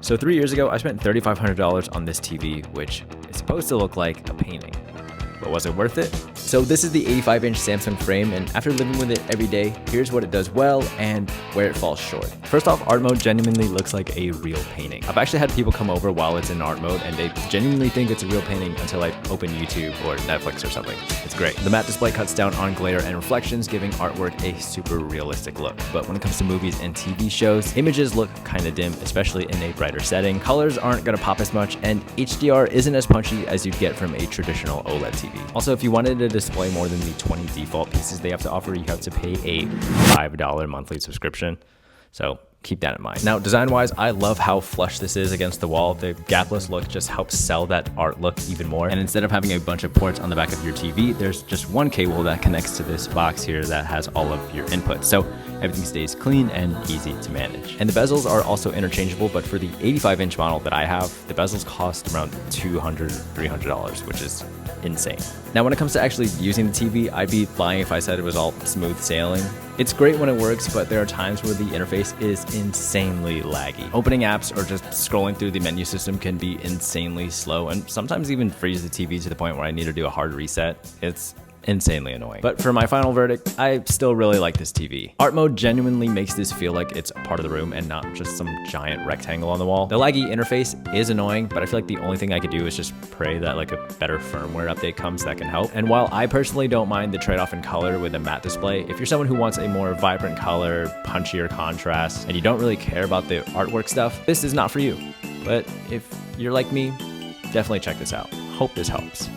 So 3 years ago, I spent $3,500 on this TV, which is supposed to look like a painting. But was it worth it? So this is the 85-inch Samsung frame, and after living with it every day, here's what it does well and where it falls short. First off, art mode genuinely looks like a real painting. I've actually had people come over while it's in art mode, and they genuinely think it's a real painting until I open YouTube or Netflix or something. It's great. The matte display cuts down on glare and reflections, giving artwork a super realistic look. But when it comes to movies and TV shows, images look kinda dim, especially in a brighter setting. Colors aren't gonna pop as much, and HDR isn't as punchy as you'd get from a traditional OLED TV. Also, if you wanted to display more than the 20 default pieces they have to offer, you have to pay a $5 monthly subscription. So keep that in mind. Now, design-wise, I love how flush this is against the wall. The gapless look just helps sell that art look even more. And instead of having a bunch of ports on the back of your TV, there's just one cable that connects to this box here that has all of your inputs. So everything stays clean and easy to manage. And the bezels are also interchangeable, but for the 85-inch model that I have, the bezels cost around $200, $300, which is insane. Now, when it comes to actually using the TV, I'd be lying if I said it was all smooth sailing. It's great when it works, but there are times where the interface is insanely laggy. Opening apps or just scrolling through the menu system can be insanely slow and sometimes even freeze the TV to the point where I need to do a hard reset. It's insanely annoying. But for my final verdict, I still really like this TV. Art mode genuinely makes this feel like it's a part of the room and not just some giant rectangle on the wall. The laggy interface is annoying, but I feel like the only thing I could do is just pray that like a better firmware update comes that can help. And while I personally don't mind the trade-off in color with a matte display, if you're someone who wants a more vibrant color, punchier contrast, and you don't really care about the artwork stuff, this is not for you. But if you're like me, definitely check this out. Hope this helps.